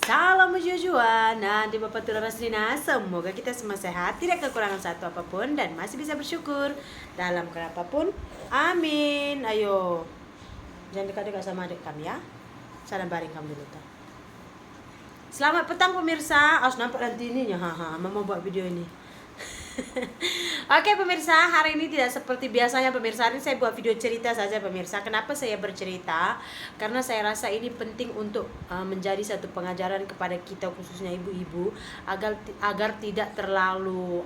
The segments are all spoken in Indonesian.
Salam Jujua, nanti Bapak Tular Rasrina. Semoga kita semua sehat, tidak kekurangan satu apapun, dan masih bisa bersyukur dalam keadaan apapun. Amin. Ayo, jangan dekat-dekat sama adik kami ya. Sana baring kamu dulu tuh. Selamat petang pemirsa. Harus nampak nanti ininya. Mama buat video ini. Oke pemirsa, hari ini tidak seperti biasanya pemirsa. Hari ini saya buat video cerita saja pemirsa. Kenapa saya bercerita? Karena saya rasa ini penting untuk menjadi satu pengajaran kepada kita, khususnya ibu-ibu, agar tidak terlalu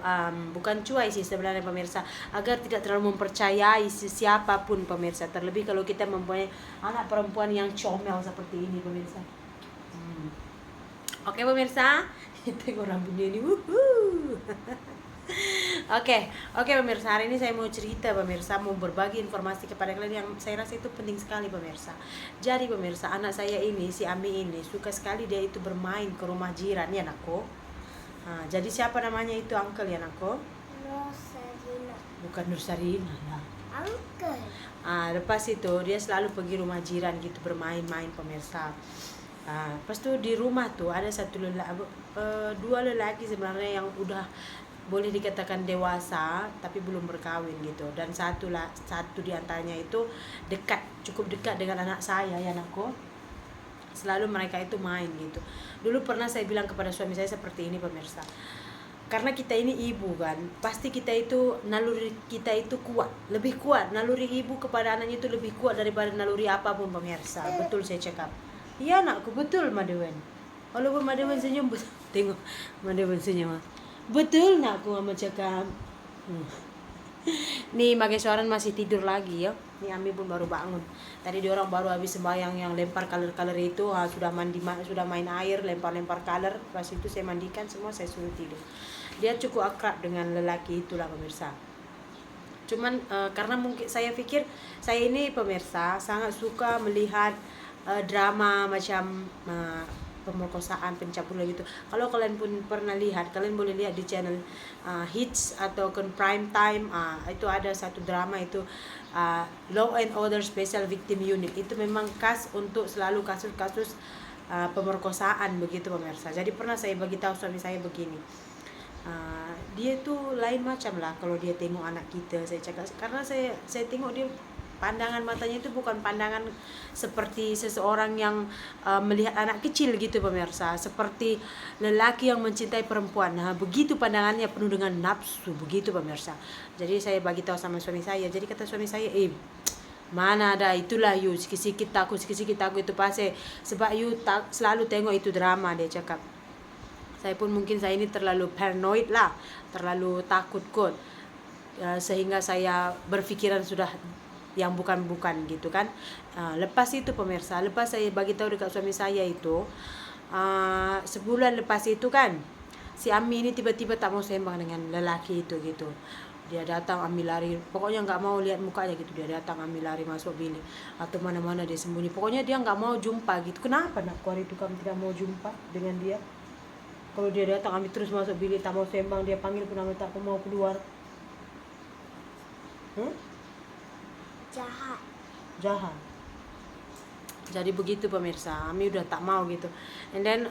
bukan cuai sih sebenarnya pemirsa, agar tidak terlalu mempercayai siapapun pemirsa. Terlebih kalau kita mempunyai anak perempuan yang comel seperti ini pemirsa. Oke pemirsa, tengok rambutnya ini. Oke pemirsa, hari ini saya mau cerita pemirsa, mau berbagi informasi kepada kalian yang saya rasa itu penting sekali pemirsa. Jadi pemirsa, anak saya ini, si Ami ini, suka sekali dia itu bermain ke rumah jiran ya anakku. Jadi siapa namanya itu uncle ya anakku? Nursarina. Bukan Nursarina lah. Uncle. Lepas itu dia selalu pergi rumah jiran gitu bermain-main pemirsa. Lepas itu di rumah tuh ada dua lelaki sebenarnya yang udah boleh dikatakan dewasa tapi belum berkawin gitu, dan satu di antaranya itu cukup dekat dengan anak saya ya anakku. Selalu mereka itu main gitu. Dulu pernah saya bilang kepada suami saya seperti ini pemirsa, karena kita ini ibu kan, pasti kita itu naluri kita itu lebih kuat naluri ibu kepada anaknya itu lebih kuat daripada naluri apapun pemirsa. Betul saya cakap. Iya anakku, betul Madewen. Walaupun Madewen senyum, tengok Madewen senyum. Betul nakku sama cakap. Nih Magesoran masih tidur lagi ya. Nih Ami pun baru bangun. Tadi dia orang baru habis sembahyang yang lempar color itu, sudah sudah main air, lempar color. Pas itu saya mandikan semua, saya suruh tidur. Dia cukup akrab dengan lelaki itulah pemirsa. Cuman karena mungkin saya pikir saya ini pemirsa sangat suka melihat drama macam pemerkosaan, pencabulan gitu. Kalau kalian pun pernah lihat, kalian boleh lihat di channel Hits atau Prime Time. Itu ada satu drama itu Law and Order Special Victim Unit. Itu memang khas untuk selalu kasus-kasus pemerkosaan begitu pemirsa. Jadi pernah saya bagi tahu suami saya begini. Dia tuh lain macam lah kalau dia tengok anak kita, saya cakap, karena saya tengok dia pandangan matanya itu bukan pandangan seperti seseorang yang melihat anak kecil gitu pemirsa, seperti lelaki yang mencintai perempuan. Begitu pandangannya, penuh dengan nafsu begitu pemirsa. Jadi saya bagi tahu sama suami saya. Jadi kata suami saya, mana ada, itulah you sikit-sikit takut itu pasti sebab you selalu tengok itu drama, dia cakap. Saya pun mungkin saya ini terlalu paranoid lah, terlalu takut kot, sehingga saya berpikiran sudah yang bukan-bukan gitu kan. Lepas itu pemirsa, lepas saya bagi tahu dekat suami saya itu, sebulan lepas itu kan, si Ami ini tiba-tiba tak mau sembang dengan lelaki itu gitu. Dia datang, Ami lari, pokoknya nggak mau lihat mukanya gitu. Dia datang, Ami lari masuk bilik atau mana-mana dia sembunyi. Pokoknya dia nggak mau jumpa gitu. Kenapa nak hari itu kamu tidak mau jumpa dengan dia? Kalau dia datang, Ami terus masuk bilik, tak mau sembang. Dia panggil pun Ami tak mau keluar. Jahat. Jadi begitu pemirsa, Ami udah tak mau gitu. And then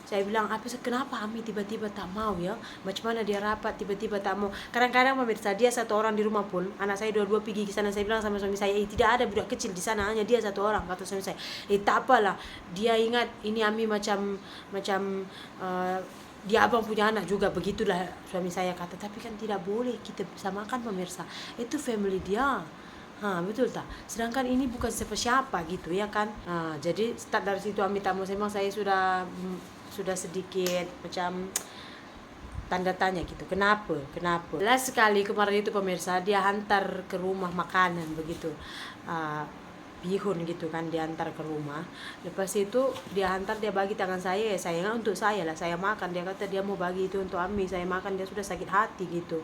saya bilang, kenapa Ami tiba-tiba tak mau ya? Macam mana dia rapat tiba-tiba tak mau? Kadang-kadang pemirsa, dia satu orang di rumah pun, anak saya dua-dua pergi ke sana. Saya bilang sama suami saya, tidak ada budak kecil di sana, hanya dia satu orang. Kata suami saya, tak apalah. Dia ingat ini Ami macam dia abang punya anak juga, begitulah suami saya kata. Tapi kan tidak boleh kita samakan pemirsa, itu family dia. Betul tak? Sedangkan ini bukan siapa-siapa gitu ya kan. Jadi start dari situ Ami tak mau sembang. Saya sudah sedikit macam tanda tanya gitu. Kenapa? Last sekali kemarin itu pemirsa, dia hantar ke rumah makanan begitu. Bihun gitu kan, diantar ke rumah. Lepas itu dia hantar, dia bagi tangan saya untuk saya lah, saya makan. Dia kata dia mau bagi itu untuk Ami, saya makan. Dia sudah sakit hati gitu.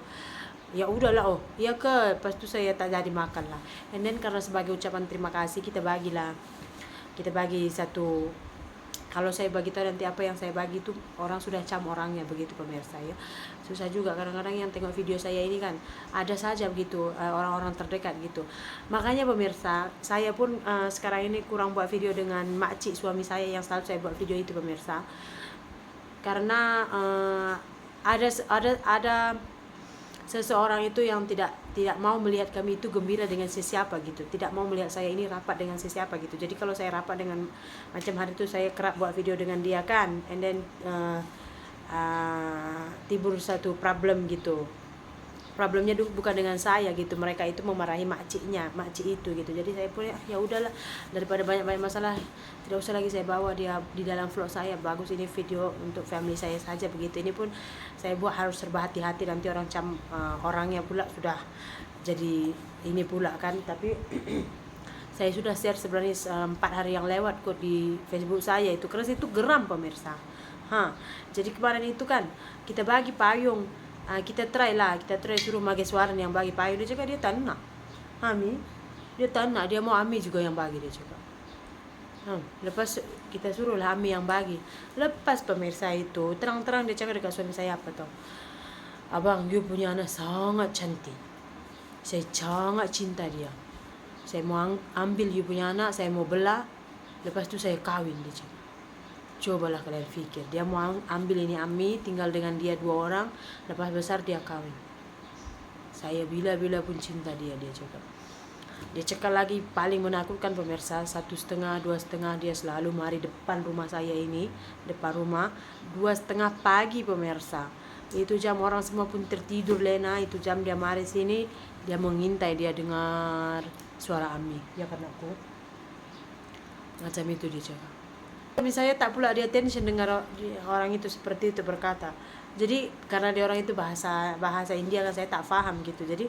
Ya udahlah, iya ke. Lepas itu saya tak jadi makan lah. And then karena sebagai ucapan terima kasih, kita bagi satu kalau saya bagi tahu nanti apa yang saya bagi itu orang sudah cam orangnya begitu pemirsa ya. Susah juga kadang-kadang yang tengok video saya ini kan ada saja begitu orang-orang terdekat gitu. Makanya pemirsa, saya pun sekarang ini kurang buat video dengan makcik suami saya yang selalu saya buat video itu pemirsa. Karena ada seseorang itu yang tidak mau melihat kami itu gembira dengan sesiapa gitu, tidak mau melihat saya ini rapat dengan sesiapa gitu. Jadi kalau saya rapat dengan macam hari itu saya kerap buat video dengan dia kan, and then timbul satu problem gitu. Problemnya bukan dengan saya gitu, mereka itu memarahi makcik itu gitu. Jadi saya pun ya udahlah, daripada banyak masalah tidak usah lagi saya bawa dia di dalam vlog saya. Bagus ini video untuk family saya saja begitu. Ini pun saya buat harus serba hati-hati, nanti orang cam orangnya pula sudah jadi ini pula kan. Tapi saya sudah share sebenarnya 4 hari yang lewat kok di Facebook saya itu, karena itu geram pemirsa. Jadi kemarin itu kan kita bagi payung, kita try suruh Mage Suaran yang bagi payung. Dia cakap dia tak nak Ami, dia tak nak, dia mau Ami juga yang bagi, dia cakap. Lepas kita suruh lah Ami yang bagi. Lepas pemirsa itu terang-terang dia cakap dekat suami saya apa tau, abang, you punya anak sangat cantik, saya sangat cinta dia, saya mau ambil you punya anak, saya mau belah, lepas tu saya kawin, dia cakap. Cobalah kalian fikir, dia mau ambil ini Ami, tinggal dengan dia 2 orang, lepas besar dia kawin. Saya bila-bila pun cinta dia cakap. Dia cakap lagi paling menakutkan pemirsa, 1,5, 2,5 dia selalu mari depan rumah saya ini, depan rumah 2,5 pagi pemirsa. Itu jam orang semua pun tertidur lena, itu jam dia mari sini, dia mengintai, dia dengar suara Ami. Ya kan aku? Macam itu dia cakap. Suami saya tak pula dia tension dengar orang itu seperti itu berkata. Jadi karena dia orang itu bahasa India kan saya tak faham gitu. Jadi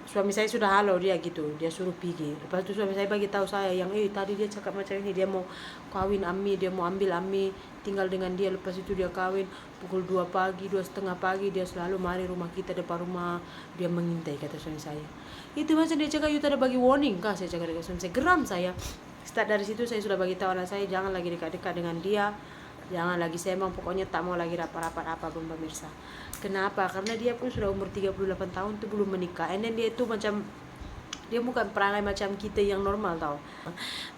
suami saya sudah halau dia gitu, dia suruh pergi. Lepas itu suami saya bagi tahu saya yang tadi dia cakap macam ini, dia mau kawin Ami, dia mau ambil Ami, tinggal dengan dia. Lepas itu dia kawin pukul 2 pagi, 2,5 pagi dia selalu mari rumah kita, depan rumah dia mengintai, kata suami saya. Itu macam dia cakap, you tak ada bagi warning kah? Saya cakap dengan suami saya, geram saya. Start dari situ saya sudah bagi tahu anak saya jangan lagi dekat-dekat dengan dia, jangan lagi, saya memang pokoknya tak mau lagi rapat-rapat apa pun pemirsa. Kenapa? Karena dia pun sudah umur 38 tahun tuh belum menikah, and then dia itu macam dia bukan perangai macam kita yang normal tau.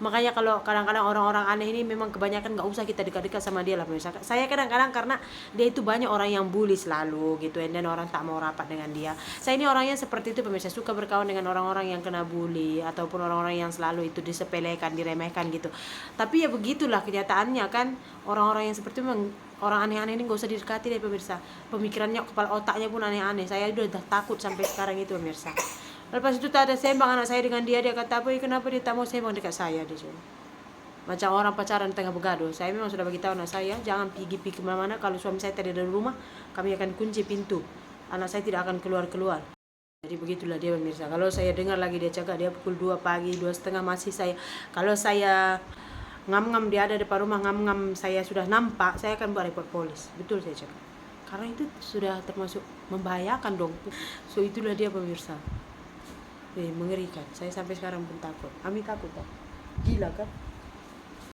Makanya kalau kadang-kadang orang-orang aneh ini memang kebanyakan gak usah kita dekat-dekat sama dia lah pemirsa. Saya kadang-kadang karena dia itu banyak orang yang bully selalu gitu, and then orang tak mau rapat dengan dia. Saya ini orangnya seperti itu pemirsa, suka berkawan dengan orang-orang yang kena bully ataupun orang-orang yang selalu itu disepelekan, diremehkan gitu. Tapi ya begitulah kenyataannya kan, orang-orang yang seperti itu memang orang aneh-aneh ini gak usah didekati deh pemirsa. Pemikirannya, kepala otaknya pun aneh-aneh. Saya udah takut sampai sekarang itu pemirsa. Lepas itu tak ada sembang anak saya dengan dia kata apa, kenapa dia tak mau sembang dekat saya, dia cakap. Macam orang pacaran tengah bergaduh. Saya memang sudah bagi tahu anak saya jangan pergi kemana-mana, kalau suami saya tidak ada di rumah kami akan kunci pintu, anak saya tidak akan keluar-keluar. Jadi begitulah dia pemirsa. Kalau saya dengar lagi dia cakap dia pukul 2 pagi, 2,5 masih saya, kalau saya ngam-ngam dia ada depan rumah, ngam-ngam saya sudah nampak, saya akan buat report polis. Betul saya cakap, karena itu sudah termasuk membahayakan dong. So itulah dia pemirsa. Mengerikan. Saya sampai sekarang pun takut. Ami takut tak? Gila kan?